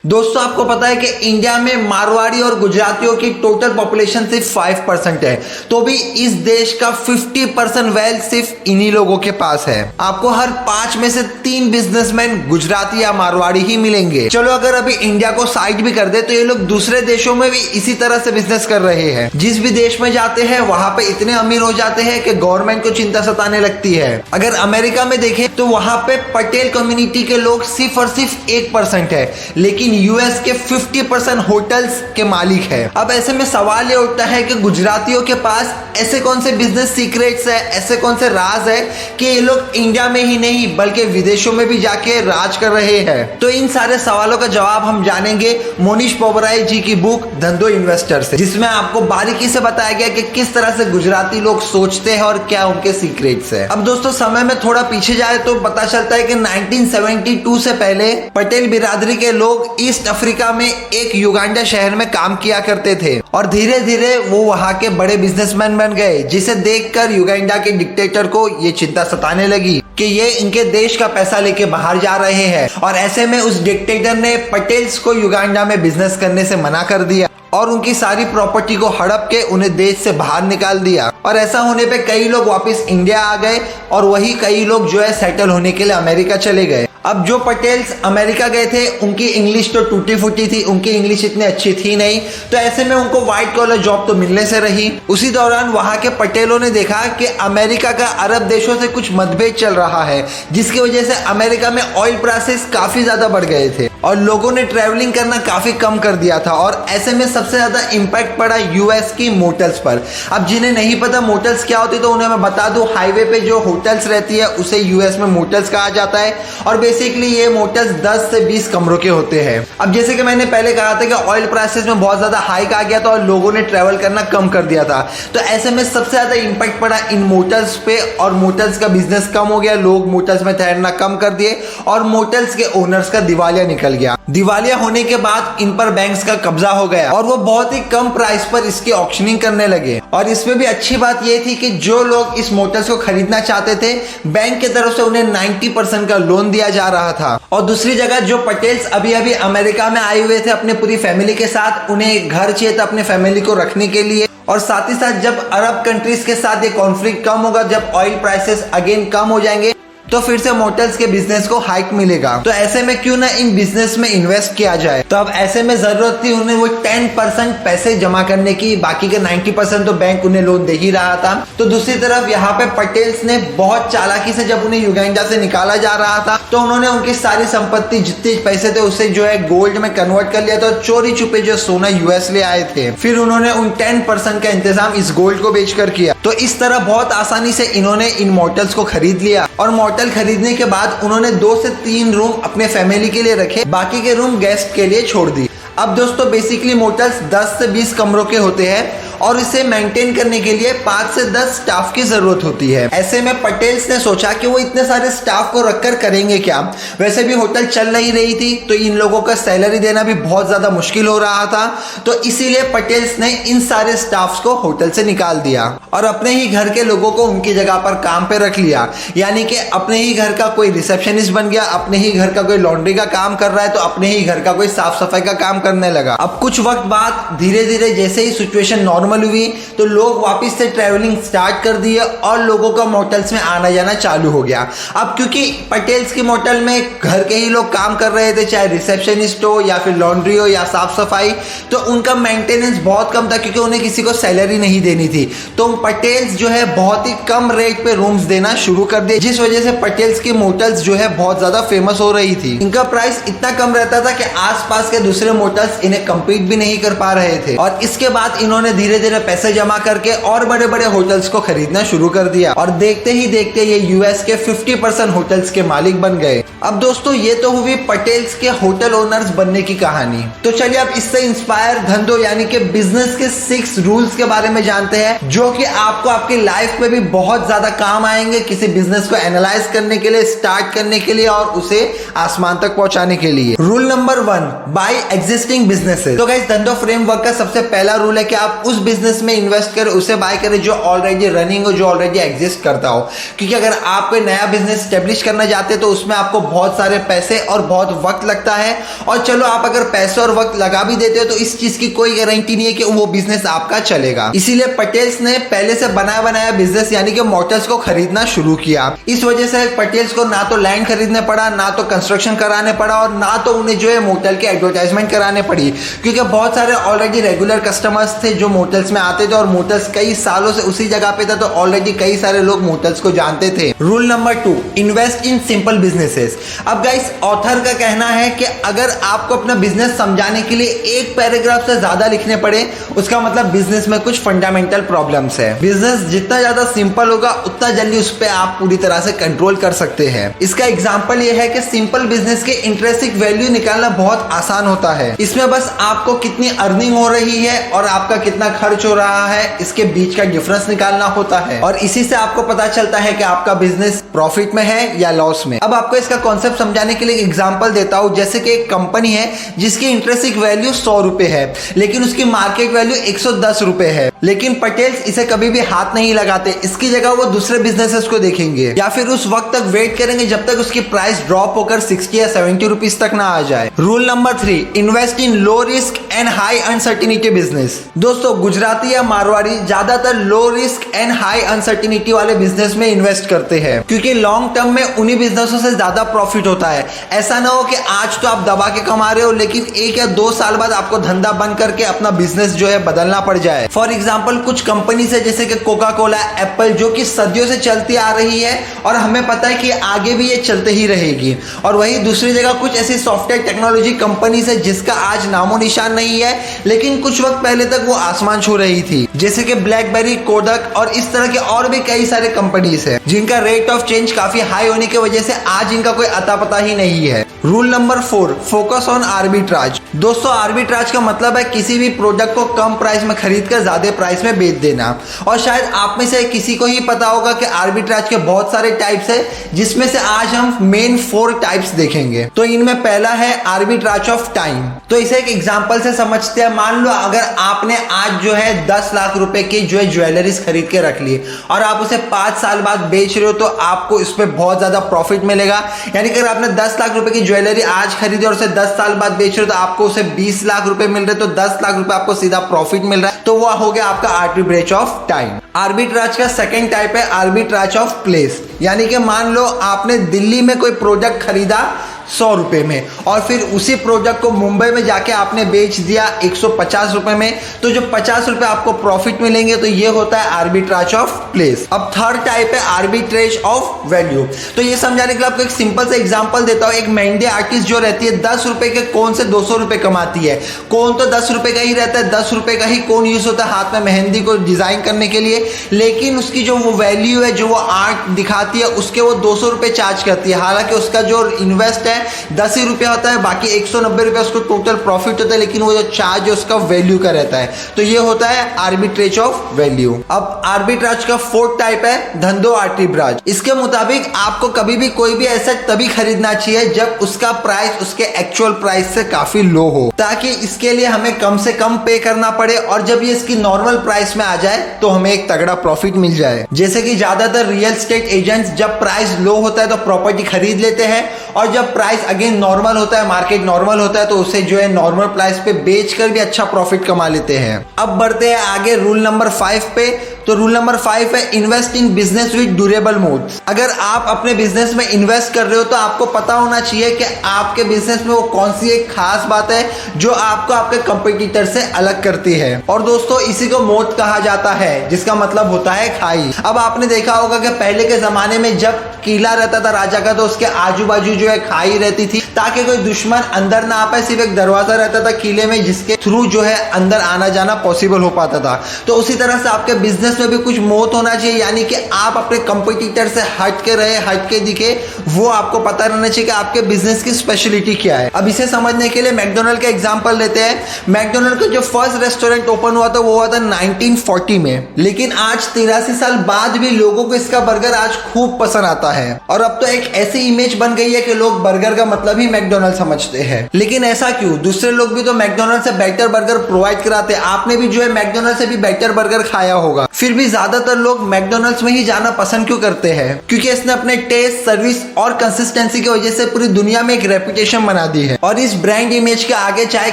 दोस्तों आपको पता है कि इंडिया में मारवाड़ी और गुजरातियों की टोटल पॉपुलेशन सिर्फ 5% है, तो भी इस देश का 50% वेल्थ सिर्फ इन्हीं लोगों के पास है। आपको हर 5 में से 3 बिजनेसमैन गुजराती या मारवाड़ी ही मिलेंगे। चलो अगर अभी इंडिया को साइड भी कर दे तो ये लोग दूसरे देशों में भी इसी तरह से बिजनेस कर रहे हैं। जिस भी देश में जाते हैं वहां पे इतने अमीर हो जाते हैं कि गवर्नमेंट को चिंता सताने लगती है। अगर अमेरिका में देखें तो वहां पे पटेल कम्युनिटी के लोग सिर्फ और सिर्फ 1% है, लेकिन यूएस के 50% होटल्स के मालिक है। अब ऐसे में सवाल ये उठता है कि गुजरातियों के पास ऐसे कौन से बिजनेस सीक्रेट्स है, ऐसे कौन से राज है कि ये लोग इंडिया में ही नहीं बल्कि विदेशों में भी जाके राज कर रहे हैं। तो इन सारे सवालों का जवाब हम जानेंगे मोनीश पोबराई जी की बुक धंधो इन्वेस्टर से, जिसमें आपको बारीकी से बताया गया कि किस तरह से गुजराती लोग सोचते हैं और क्या उनके सीक्रेट्स है। अब दोस्तों समय में थोड़ा पीछे जाए तो पता चलता है कि 1972 से पहले पटेल बिरादरी के लोग ईस्ट अफ्रीका में एक युगांडा शहर में काम किया करते थे और धीरे धीरे वो वहां के बड़े बिजनेसमैन बन गए, जिसे देखकर युगांडा के डिक्टेटर को ये चिंता सताने लगी कि ये इनके देश का पैसा लेके बाहर जा रहे हैं। और ऐसे में उस डिक्टेटर ने पटेल्स को युगांडा में बिजनेस करने से मना कर दिया और उनकी सारी प्रॉपर्टी को हड़प के उन्हें देश से बाहर निकाल दिया। और ऐसा होने पे कई लोग वापस इंडिया आ गए और वही कई लोग जो है सेटल होने के लिए अमेरिका चले गए। अब जो पटेल्स अमेरिका गए थे उनकी इंग्लिश तो टूटी फूटी थी, उनकी इंग्लिश इतनी अच्छी थी नहीं, तो ऐसे में उनको व्हाइट कॉलर जॉब तो मिलने से रही। उसी दौरान वहां के पटेलों ने देखा कि अमेरिका का अरब देशों से कुछ मतभेद चल रहा है, जिसकी वजह से अमेरिका में ऑयल प्राइसेस काफी ज्यादा बढ़ गए थे और लोगों ने ट्रेवलिंग करना काफी कम कर दिया था। और ऐसे में सबसे ज्यादा इंपैक्ट पड़ा यूएस की मोटर्स पर। अब जिन्हें नहीं पता मोटर्स क्या होती तो उन्हें मैं बता दूं, हाईवे पे जो होटल्स रहती है उसे यूएस में मोटर्स कहा जाता है और बेसिकली ये मोटर्स 10 से 20 कमरों के होते हैं। अब जैसे कि मैंने पहले कहा था कि ऑयल प्राइसेस में बहुत ज्यादा हाइक आ गया था और लोगों ने ट्रेवल करना कम कर दिया था, तो ऐसे में सबसे ज्यादा इंपैक्ट पड़ा इन मोटर्स पे और मोटर्स का बिजनेस कम हो गया। लोग मोटर्स में ठहरना कम कर दिए और मोटर्स के ओनर्स का दिवालिया निकल गया। दिवालिया होने के बाद इन पर बैंक्स का कब्जा हो गया और वो बहुत ही कम प्राइस पर इसकी ऑक्शनिंग करने लगे। और इसमें भी अच्छी बात ये थी कि जो लोग इस मोटर्स को खरीदना चाहते थे बैंक की तरफ से उन्हें 90% का लोन दिया जा रहा था। और दूसरी जगह जो पटेल्स अभी अभी अमेरिका में आए हुए थे अपने पूरी फैमिली के साथ, उन्हें घर चाहिए था अपने फैमिली को रखने के लिए। और साथ ही साथ जब अरब कंट्रीज के साथ ये कॉन्फ्लिक्ट कम होगा, जब ऑयल प्राइसेस अगेन कम हो जाएंगे तो फिर से मोटर्स के बिजनेस को हाइक मिलेगा। तो ऐसे में क्यों ना इन बिजनेस में इन्वेस्ट किया जाए। तो अब ऐसे में जरूरत थी उन्हें वो 10% पैसे जमा करने की, बाकी के 90% तो बैंक उन्हें लोन दे ही रहा था। तो दूसरी तरफ यहाँ पे पटेल्स ने बहुत चालाकी से जब उन्हें युगांडा से निकाला जा रहा था तो उन्होंने उनकी सारी संपत्ति जितने पैसे थे उसे जो है गोल्ड में कन्वर्ट कर लिया था। चोरी छुपे जो सोना यूएस ले आए थे, फिर उन्होंने उन 10% का इंतजाम इस गोल्ड को बेचकर किया। तो इस तरह बहुत आसानी से इन्होंने इन मोटर्स को खरीद लिया और होटल खरीदने के बाद उन्होंने 2 से 3 रूम अपने फैमिली के लिए रखे, बाकी के रूम गेस्ट के लिए छोड़ दी। अब दोस्तों बेसिकली मोटर्स 10 से 20 कमरों के होते हैं और इसे मेंटेन करने के लिए 5 से 10 स्टाफ की जरूरत होती है। ऐसे में पटेल्स ने सोचा कि वो इतने सारे स्टाफ को रखकर करेंगे क्या। वैसे भी होटल चल नहीं रही थी तो इन लोगों का सैलरी देना भी बहुत ज्यादा मुश्किल हो रहा था, तो इसीलिए पटेल्स ने इन सारे स्टाफ को होटल से निकाल दिया और अपने ही घर के लोगों को उनकी जगह पर काम पे रख लिया। यानी कि अपने ही घर का कोई रिसेप्शनिस्ट बन गया, अपने ही घर का कोई लॉन्ड्री का काम कर रहा है तो अपने ही घर का कोई साफ सफाई का काम करने लगा। अब कुछ वक्त बाद धीरे धीरे जैसे ही सिचुएशन नॉर्मल हुई तो लोग वापस से ट्रैवलिंग स्टार्ट कर दिए और लोगों का मोटल्स में आना जाना चालू हो गया। अब क्योंकि पटेल्स की मोटल में घर के ही लोग काम कर रहे थे, चाहे रिसेप्शनिस्ट हो या फिर लॉन्ड्री हो या साफ सफाई, तो उनका मेंटेनेंस बहुत कम था क्योंकि उन्हें किसी को सैलरी नहीं देनी थी। तो पटेल्स जो है बहुत ही कम रेट पे रूम्स देना शुरू कर दिए, जिस वजह से पटेल्स की मोटल्स जो है बहुत ज्यादा फेमस हो रही थी। इनका प्राइस इतना कम रहता था कि आसपास के दूसरे मोटल्स इन्हें कम्पीट भी नहीं कर पा रहे थे। और इसके बाद इन्होंने धीरे धीरे पैसे जमा करके और बड़े बड़े होटल्स को खरीदना शुरू कर दिया और देखते ही देखते ये यूएस के 50% होटल्स के मालिक बन गए। अब दोस्तों ये तो हुई पटेल्स के होटल ओनर्स बनने की कहानी। तो चलिए अब इससे इंस्पायर धंधो यानी कि बिजनेस के 6 रूल्स के बारे में जानते हैं, जो कि आपको आपकी लाइफ में भी बहुत ज्यादा काम आएंगे किसी बिजनेस को एनालाइज करने के लिए, स्टार्ट करने के लिए और उसे आसमान तक पहुंचाने के लिए। Rule number 1, buy existing businesses. तो गाइस धंधो फ्रेमवर्क का सबसे पहला रूल है कि आप उस बिजनेस में इन्वेस्ट करें, उसे बाय करें जो ऑलरेडी रनिंग हो, जो ऑलरेडी एग्जिस्ट करता हो। क्योंकि अगर आप कोई नया बिजनेस स्टेब्लिश करना चाहते हैं तो उसमें आपको बहुत सारे पैसे और बहुत वक्त लगता है। और चलो आप अगर पैसे और वक्त लगा भी देते हो तो इस चीज की कोई गारंटी नहीं है कि वो बिजनेस आपका चलेगा। इसीलिए पटेल्स ने पहले से बनाया बनाया बिजनेस यानी कि मोटर्स को खरीदना शुरू किया। इस वजह से पटेल्स को ना तो लैंड खरीदने पड़ा, ना तो कंस्ट्रक्शन कराने पड़ा और ना तो उन्हें जो है मोटल की एडवर्टाइजमेंट कराने पड़ी। क्योंकि बहुत सारे ऑलरेडी रेगुलर कस्टमर्स थे जो मोटल्स में आते थे और मोटल्स कई सालों से उसी जगह पे था, तो ऑलरेडी कई सारे लोग मोटल्स को जानते थे। Rule number 2, invest in simple businesses. अब गाइस, ऑथर का कहना है कि अगर आपको अपना बिजनेस समझाने के लिए एक पैराग्राफ से ज्यादा लिखने पड़े, उसका मतलब बिजनेस में कुछ फंडामेंटल प्रॉब्लम्स है। बिजनेस जितना ज्यादा सिंपल होगा उतना जल्दी उस पर आप पूरी तरह से कंट्रोल कर सकते हैं। इसका एग्जांपल ये है कि सिंपल बिजनेस के इंट्रिंसिक वैल्यू निकालना बहुत आसान होता है। इसमें बस आपको कितनी अर्निंग हो रही है और आपका कितना खर्च हो रहा है, इसके बीच का डिफरेंस निकालना होता है और इसी से आपको पता चलता है कि आपका बिजनेस प्रॉफिट में है या लॉस में। अब आपको इसका कॉन्सेप्ट समझाने के लिए एक एग्जांपल देता हूं। जैसे कि एक कंपनी है जिसकी इंट्रिंसिक वैल्यू 100 रुपए है, लेकिन उसकी मार्केट वैल्यू 110 रुपए है, लेकिन पटेल्स इसे कभी भी हाथ नहीं लगाते। इसकी जगह वो दूसरे बिजनेसेस को देखेंगे या फिर उस वक्त तक वेट करेंगे जब तक उसकी प्राइस ड्रॉप होकर 60 या 70 रुपीज तक ना आ जाए। Rule number 3, invest in low risk and high uncertainty business. दोस्तों, गुजराती या मारवाड़ी ज्यादातर low risk and high uncertainty वाले बिजनेस में इन्वेस्ट करते हैं क्योंकि लॉन्ग टर्म में उन्हीं बिजनेसों से ज्यादा प्रॉफिट होता है। ऐसा ना हो कि आज तो आप दबा के कमा रहे हो लेकिन 1 या 2 साल बाद आपको धंधा बंद करके अपना बिजनेस जो है बदलना पड़ जाए। फॉर एग्जाम्पल, कुछ कंपनी है जैसे कि कोका कोला, एप्पल, जो कि सदियों से चलती आ रही है और हमें पता है कि आगे भी ये चलते ही रहेगी। और वहीं दूसरी जगह कुछ ऐसी सॉफ्टवेयर टेक्नोलॉजी कंपनी है जिसका आज नामो निशान नहीं है, लेकिन कुछ वक्त पहले तक वो आसमान छू रही थी, जैसे कि ब्लैकबेरी, कोडक और इस तरह के और भी कई सारे कंपनीज है जिनका रेट ऑफ चेंज काफी हाई होने की वजह से आज इनका कोई अता पता ही नहीं है। Rule number 4, focus on arbitrage. दोस्तों, आर्बिट्राज का मतलब है किसी भी प्रोडक्ट को कम प्राइस में खरीद कर ज्यादा प्राइस में बेच देना। और शायद आप में से किसी को ही पता होगा कि आर्बिट्राज के बहुत सारे टाइप्स है, जिसमें से आज हम मेन 4 टाइप्स देखेंगे। तो इनमें पहला है आर्बिट्राज ऑफ टाइम। तो इसे एक एग्जांपल से समझते हैं। मान लो अगर आपने आज जो है 10 लाख रुपए की जो है ज्वेलरीज खरीद के रख ली और आप उसे 5 साल बाद बेच रहे हो तो आपको इस पे बहुत ज्यादा प्रॉफिट मिलेगा। यानी कि अगर आपने 10 लाख रुपए की ज्वेलरी आज खरीदी और उसे 10 साल बाद बेच रहे हो तो आपको उसे 20 लाख रुपए मिल रहे, तो 10 लाख रुपए आपको सीधा प्रॉफिट मिल रहा है। तो वह हो गया आपका आर्बिट्रेज ऑफ टाइम। आर्बिट्राज का सेकंड टाइप है आर्बिट्राज ऑफ प्लेस। यानी कि मान लो आपने दिल्ली में कोई प्रोडक्ट खरीदा 100 रुपए में और फिर उसी प्रोडक्ट को मुंबई में जाके आपने बेच दिया 150 रुपए में, तो जो 50 रुपए आपको प्रॉफिट मिलेंगे, तो ये होता है आर्बिट्राज ऑफ प्लेस। अब थर्ड टाइप है आर्बिट्रेज ऑफ वैल्यू। तो ये समझाने के लिए आपको एक सिंपल सा एग्जांपल देता हूं। एक मेहंदी आर्टिस्ट जो रहती है 10 रुपए के कोन से 200 रुपए कमाती है। कोन तो 10 रुपए का ही रहता है, 10 रुपए का ही कोन यूज होता है हाथ में मेहंदी को डिजाइन करने के लिए, लेकिन उसकी जो वो वैल्यू है, जो वो आर्ट दिखाती है, उसके वो 200 रुपए चार्ज करती है। हालांकि उसका जो इन्वेस्ट है 10 ही रुपया होता है, बाकी 190 रुपया उसको टोटल प्रॉफिट होता है, लेकिन वो जो चार्ज है उसका वैल्यू का रहता है। तो ये होता है आर्बिट्रेज ऑफ वैल्यू। अब आर्बिट्राज का फोर्थ टाइप है धंधो आर्बिट्राज। इसके मुताबिक आपको कभी भी कोई भी एसेट तभी खरीदना चाहिए जब उसका प्राइस उसके एक्चुअल प्राइस से काफी लो हो, ताकि इसके लिए हमें कम से कम पे करना पड़े और जब ये इसकी नॉर्मल प्राइस में आ जाए तो हमें एक तगड़ा प्रॉफिट मिल जाए। जैसे कि ज्यादातर रियल एस्टेट एजेंट्स जब प्राइस लो होता है तो प्रॉपर्टी खरीद लेते हैं और जब प्राइस अगेन नॉर्मल होता है, मार्केट नॉर्मल होता है, तो उसे जो है नॉर्मल प्राइस पे बेचकर भी अच्छा प्रॉफिट कमा लेते हैं। अब बढ़ते हैं आगे रूल नंबर 5 पे। तो रूल नंबर 5 है invest in business with durable modes. अगर आप अपने बिजनेस में इन्वेस्ट कर रहे हो तो आपको पता होना चाहिए कि आपके बिजनेस में वो कौन सी एक खास बात है जो आपको आपके कंपटीटर से अलग करती है। और दोस्तों, इसी को मोट कहा जाता है, जिसका मतलब होता है खाई। अब आपने देखा होगा कि पहले के जमाने में जब किला रहता था राजा का, तो उसके आजू बाजू जो है खाई रहती थी ताकि कोई दुश्मन अंदर ना आ पाए। सिर्फ एक दरवाजा रहता था किले में जिसके थ्रू जो है अंदर आना जाना पॉसिबल हो पाता था। तो उसी तरह से आपके बिजनेस बिजनेस में भी कुछ मोहत होना चाहिए, यानी कि आप अपने कंपटीटर से हट के रहे, हट के दिखे, वो आपको पता रहना चाहिए कि आपके बिजनेस की स्पेशलिटी क्या है। अब इसे समझने के लिए मैकडोनल्ड का एग्जांपल लेते हैं। मैकडोनल्ड का जो फर्स्ट रेस्टोरेंट ओपन हुआ था वो हुआ था 1940 में, लेकिन आज 83 साल बाद भी लोगों को इसका बर्गर आज खूब पसंद आता है। और अब तो एक ऐसी इमेज बन गई है कि लोग बर्गर का मतलब ही मैकडोनल्ड समझते हैं। लेकिन ऐसा क्यों? दूसरे लोग भी तो मैकडोनल्ड से बेटर बर्गर प्रोवाइड कराते हैं। आपने भी जो है मैकडोनल्ड से भी बेटर बर्गर खाया होगा, फिर भी ज्यादातर लोग मैकडोनल्ड्स में ही जाना पसंद क्यों करते हैं? क्योंकि इसने अपने टेस्ट, सर्विस और कंसिस्टेंसी की वजह से पूरी दुनिया में एक रेपुटेशन बना दी है। और इस ब्रांड इमेज के आगे चाहे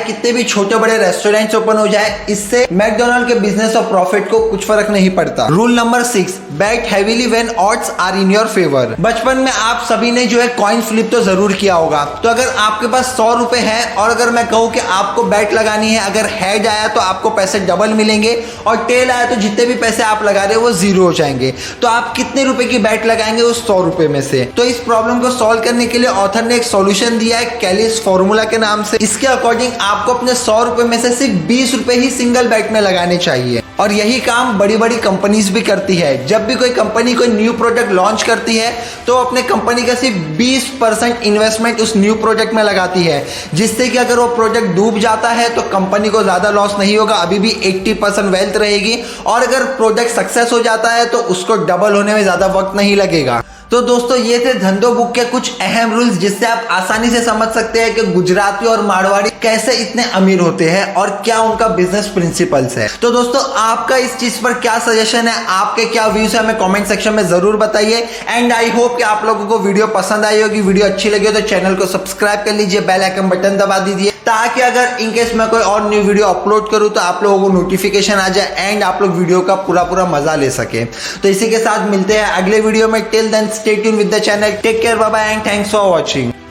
कितने भी छोटे बड़े रेस्टोरेंट्स ओपन हो जाए, इससे मैकडोनल्ड के बिजनेस और प्रॉफिट को कुछ फर्क नहीं पड़ता। Rule number 6, bet heavily when odds are in your favour. बचपन में आप सभी ने जो है कॉइन फ्लिप तो जरूर किया होगा। तो अगर आपके पास 100 रुपए है और अगर मैं कहूं कि आपको बैट लगानी है, अगर हेड आया तो आपको पैसे डबल मिलेंगे और टेल आया तो जितने भी पैसे आप लगा रहे हो वो जीरो हो जाएंगे, तो आप कितने रुपए की बैट लगाएंगे उस 100 रुपए में से? तो इस प्रॉब्लम को सॉल्व करने के लिए ऑथर ने एक सॉल्यूशन दिया है कैलिस फॉर्मूला के नाम से। इसके अकॉर्डिंग आपको अपने 100 रुपए में से सिर्फ 20 रुपए ही सिंगल बैट में लगाने चाहिए। और यही काम बड़ी बड़ी कंपनीज भी करती है। जब भी कोई कंपनी कोई न्यू प्रोडक्ट लॉन्च करती है तो अपने कंपनी का सिर्फ 20% इन्वेस्टमेंट उस न्यू प्रोडक्ट में लगाती है, जिससे कि अगर वो प्रोडक्ट डूब जाता है तो कंपनी को ज्यादा लॉस नहीं होगा, अभी भी 80% वेल्थ रहेगी। और अगर प्रोडक्ट सक्सेस हो जाता है तो उसको डबल होने में ज्यादा वक्त नहीं लगेगा। तो दोस्तों ये थे धंधो बुक के कुछ अहम रूल्स, जिससे आप आसानी से समझ सकते हैं कि गुजराती और मारवाड़ी कैसे इतने अमीर होते हैं और क्या उनका बिजनेस प्रिंसिपल्स है। तो दोस्तों आपका इस चीज पर क्या सजेशन है, आपके क्या व्यूज है, हमें कमेंट सेक्शन में जरूर बताइए। एंड आई होप कि आप लोगों को वीडियो पसंद आई होगी। वीडियो अच्छी लगी हो तो चैनल को सब्सक्राइब कर लीजिए, बेल आइकन बटन दबा दीजिए, ताकि अगर इनकेस मैं कोई और न्यू वीडियो अपलोड करूं तो आप लोगों को नोटिफिकेशन आ जाए एंड आप लोग वीडियो का पूरा मजा ले सके। तो इसी के साथ मिलते हैं अगले वीडियो में। Till then stay tuned with the channel. Take care, bye bye, and thanks for watching.